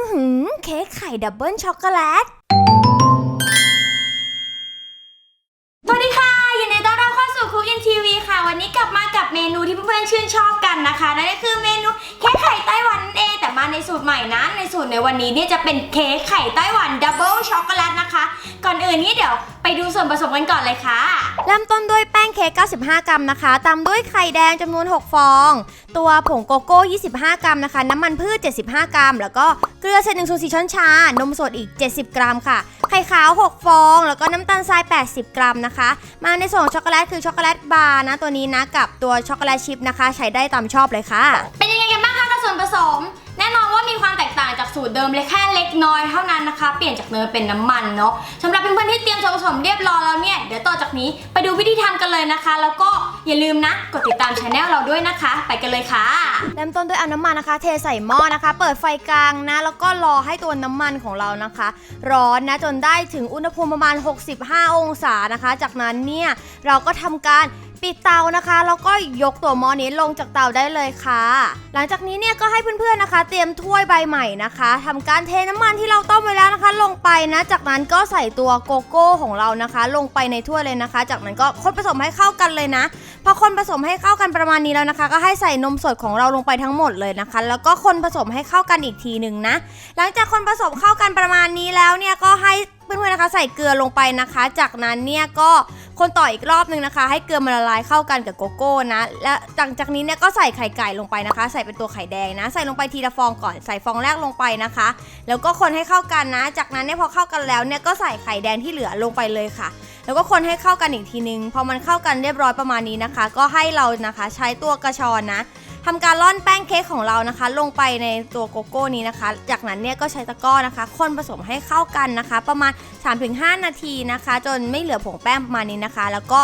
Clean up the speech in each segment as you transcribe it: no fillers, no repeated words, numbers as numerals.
เค้กไข่ดับเบิลช็อกโกแลตสวัสดีค่ะยินดีต้อนรับเข้าสู่คุกอินทีวีค่ะวันนี้กลับมากับเมนูที่เพื่อนๆชื่นชอบกันนะคะนั่นก็คือเมนูเค้กไข่ไต้หวันนั่นเองแต่มาในสูตรใหม่นะในสูตรในวันนี้เนี่ยจะเป็นเค้กไข่ไต้หวันดับเบิลช็อกโกแลตนะคะก่อนอื่นนี่เดี๋ยวไปดูส่วนผสมกันก่อนเลยค่ะเริ่มต้นด้วยแป้งเค้ก95 กรัมนะคะตามด้วยไข่แดงจำนวน6ฟองตัวผงโกโก้25 กรัมนะคะน้ำมันพืช75 กรัมแล้วก็เกลือ1/4 ช้อนชานมสดอีก70 กรัมค่ะไข่ขาว6ฟองแล้วก็น้ำตาลทราย80 กรัมนะคะมาในส่วนของช็อกโกแลตคือช็อกโกแลตบาร์นะตัวนี้นะกับตัวช็อกโกแลตชิพนะคะใช้ได้ตามชอบเลยค่ะเป็นยังไงกันบ้างคะกับส่วนผสมแน่นอนว่ามีความแตกต่างจากสูตรเดิมเลยแค่เล็กน้อยเท่านั้นนะคะเปลี่ยนจากเนยเป็นน้ำมันเนาะสำหรับเพื่อนๆที่เตรียมส่วนผสมเรียบร้อยแล้วเนี่ยเดี๋ยวต่อจากนี้ไปดูวิธีทำกันเลยนะคะแล้วก็อย่าลืมนะกดติดตามช anel เราด้วยนะคะไปกันเลยค่ะเริ่มต้นด้วยเอาน้ำมันนะคะเทใส่หม้อนะคะเปิดไฟกลางนะแล้วก็รอให้ตัวน้ำมันของเรานะคะร้อนนะจนได้ถึงอุณหภูมิประมาณ65 องศานะคะจากนั้นเนี่ยเราก็ทำการปิดเตานะคะแล้วก็ยกตัวหม้อนี้ลงจากเตาได้เลยค่ะหลังจากนี้เนี่ยก็ให้เพื่อนๆนะคะเตรียมถ้วยใบใหม่นะคะทำการเทน้ำมันที่เราต้มไว้แล้วนะคะลงไปนะจากนั้นก็ใส่ตัวโกโก้ของเรานะคะลงไปในถ้วยเลยนะคะจากนั้นก็คนผสมให้เข้ากันเลยนะพอคนผสมให้เข้ากันประมาณนี้แล้วนะคะก็ให้ใส่นมสดของเราลงไปทั้งหมดเลยนะคะแล้วก็คนผสมให้เข้ากันอีกทีหนึ่งนะหลังจากคนผสมเข้ากันประมาณนี้แล้วเนี่ยก็ให้เพื่อนๆนะคะใส่เกลือลงไปนะคะจากนั้นเนี่ยก็คนต่ออีกรอบนึงนะคะให้เกลือมันละลายเข้ากันกับโกโก้นะและหลังจากนี้เนี่ยก็ใส่ไข่ไก่ลงไปนะคะใส่เป็นตัวไข่แดงนะใส่ลงไปทีละฟองก่อนใส่ฟองแรกลงไปนะคะแล้วก็คนให้เข้ากันนะจากนั้นเนี่ยพอเข้ากันแล้วเนี่ยก็ใส่ไข่แดงที่เหลือลงไปเลยค่ะแล้วก็คนให้เข้ากันอีกทีนึงพอมันเข้ากันเรียบร้อยประมาณนี้นะคะก็ให้เรานะคะใช้ตัวกระชอนนะทำการร่อนแป้งเค้กของเรานะคะลงไปในตัวโกโก้นี้นะคะจากนั้นเนี่ยก็ใช้ตะกร้อนะคะคนผสมให้เข้ากันนะคะประมาณ 3-5 นาทีนะคะจนไม่เหลือผงแป้งประมาณนี้นะคะแล้วก็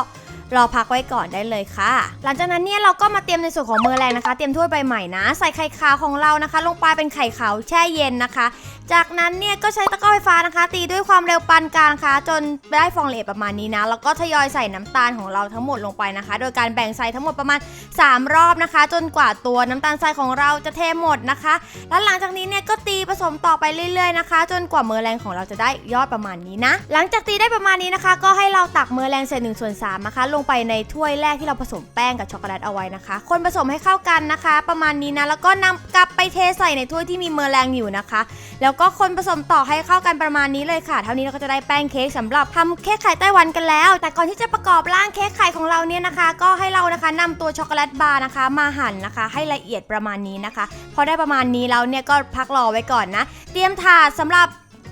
รอพักไว้ก่อนได้เลยค่ะหลังจากนั้นเนี่ยเราก็มาเตรียมในส่วนของเมอร์แรงนะคะเตรียมถ้วยใบใหม่นะใส่ไข่ขาวของเรานะคะลงไปเป็นไข่ขาวแช่เย็นนะคะจากนั้นเนี่ยก็ใช้ตะกร้อไฟฟ้านะคะตีด้วยความเร็วปานกลางนะคะจนได้ฟองเหลวประมาณนี้นะแล้วก็ทยอยใส่น้ำตาลของเราทั้งหมดลงไปนะคะโดยการแบ่งใส่ทั้งหมดประมาณ3 รอบนะคะจนกว่าตัวน้ำตาลทรายของเราจะเทหมดนะคะแล้วหลังจากนี้เนี่ยก็ตีผสมต่อไปเรื่อยๆนะคะจนกว่าเมอร์แรงของเราจะได้ยอดประมาณนี้นะหลังจากตีได้ประมาณนี้นะคะก็ให้เราตักเมอร์แรงเศษ1/3นะคะลงไปในถ้วยแรกที่เราผสมแป้งกับช็อกโกแลตเอาไว้นะคะคนผสมให้เข้ากันนะคะประมาณนี้นะแล้วก็นำกลับไปเทใส่ในถ้วยที่มีเมอร์แรงอยู่นะคะแล้วก็คนผสมต่อให้เข้ากันประมาณนี้เลยค่ะเท่านี้เราก็จะได้แป้งเค้กสำหรับทำเค้กไข่ไต้หวันกันแล้วแต่ก่อนที่จะประกอบร่างเค้กไข่ของเราเนี่ยนะคะก็ให้เรานะคะนำตัวช็อกโกแลตบาร์นะคะมาหั่นนะคะให้ละเอียดประมาณนี้นะคะพอได้ประมาณนี้แล้วเนี่ยก็พักรอไว้ก่อนนะเตรียมถาดสำหรับ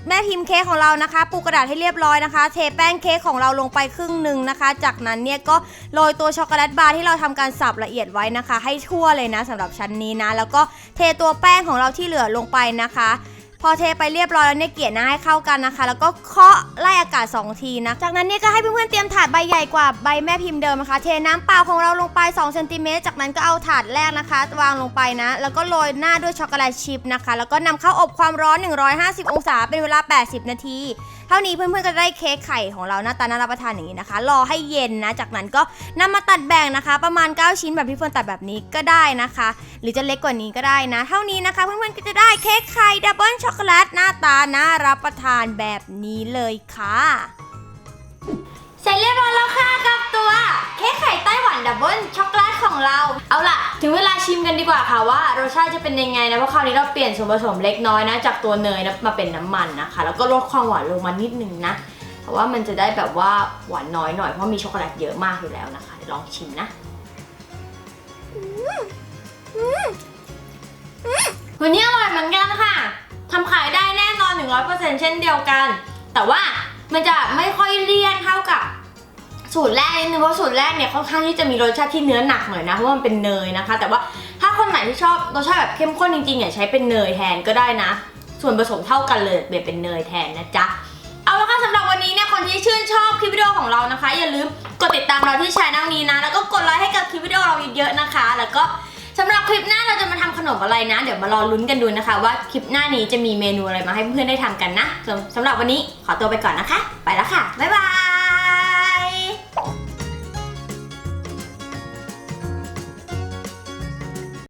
แม่พิมพ์เค้กของเรานะคะปูกระดาษให้เรียบร้อยนะคะเทแป้งเค้กของเราลงไปครึ่งหนึ่งนะคะจากนั้นเนี่ยก็โรยตัวช็อกโกแลตบาร์ที่เราทำการสับละเอียดไว้นะคะให้ทั่วเลยนะสำหรับชั้นนี้นะแล้วก็เทตัวแป้งของเราที่เหลือลงไปนะคะพอเทไปเรียบร้อยแล้วเนี่ยเกลี่ยหน้าให้เข้ากันนะคะแล้วก็เคาะไล่อากาศ2 ทีนะจากนั้นเนี่ยก็ให้เพื่อนๆเตรียมถาดใบใหญ่กว่าใบแม่พิมพ์เดิมนะคะเทน้ำเปล่าของเราลงไป2 เซนติเมตรจากนั้นก็เอาถาดแรกนะคะวางลงไปนะแล้วก็โรยหน้าด้วยช็อกโกแลตชิพนะคะแล้วก็นำเข้าอบความร้อน150 องศาเป็นเวลา80 นาทีเท่านี้เพื่อนๆก็จะได้เค้กไข่ของเราหน้าตาน่ารับประทานอย่างนี้นะคะรอให้เย็นนะจากนั้นก็นำมาตัดแบ่งนะคะประมาณ9 ชิ้นแบบที่เฟิร์นตัดแบบนี้ก็ได้นะคะหรือจะเล็กกว่านี้ก็ได้นะเท่านี้นะคะเพื่อนๆก็จะได้เค้กไข่ดับเบิลช็อกโกแลตหน้าตาน่ารับประทานแบบนี้เลยค่ะเสร็จเรียบร้อยแล้วค่ะกับตัวเค้กไข่ไต้หวันดับเบิลช็อกโกแลตของเราเอาล่ะถึงเวลาชิมกันดีกว่าค่ะว่ารสชาติจะเป็นยังไงนะเพราะคราวนี้เราเปลี่ยนส่วนผสมเล็กน้อยนะจากตัวเนยนะมาเป็นน้ำมันนะคะแล้วก็ลดความหวานลงมานิดนึงนะเพราะว่ามันจะได้แบบว่าหวานน้อยหน่อยเพราะมีช็อกโกแลตเยอะมากอยู่แล้วนะคะเดี๋ยวลองชิมนะวันนี้อร่อยเหมือนกันค่ะทำขายได้แน่นอน 100% เช่นเดียวกันแต่ว่ามันจะไม่ค่อยเลี่ยนเท่ากับสูตรแรกนิดนึงเพราะสูตรแรกเนี่ยค่อนข้างที่จะมีรสชาติที่เนื้อหนักหน่อยนะเพราะว่ามันเป็นเนยนะคะแต่ว่าถ้าคนไหนที่ชอบรสชาติแบบเข้มข้นจริงๆใช้เป็นเนยแทนก็ได้นะส่วนผสมเท่ากันเลยเปลี่ยนเป็นเนยแทนนะจ๊ะเอาละค่ะสำหรับวันนี้เนี่ยคนที่ชื่นชอบคลิปวิดีโอของเรานะคะอย่าลืมกดติดตามเราที่channelนี้นะแล้วก็กดไลค์ให้กับคลิปวิดีโอเราเยอะๆนะคะแล้วก็สำหรับคลิปหน้าเราจะมาทำขนมอะไรนะเดี๋ยวมารอลุ้นกันดูนะคะว่าคลิปหน้านี้จะมีเมนูอะไรมาให้เพื่อนๆได้ทำกันนะสำหรับวันนี้ขอตัวไปก่อนนะคะไปแล้วค่ะบ๊ายบาย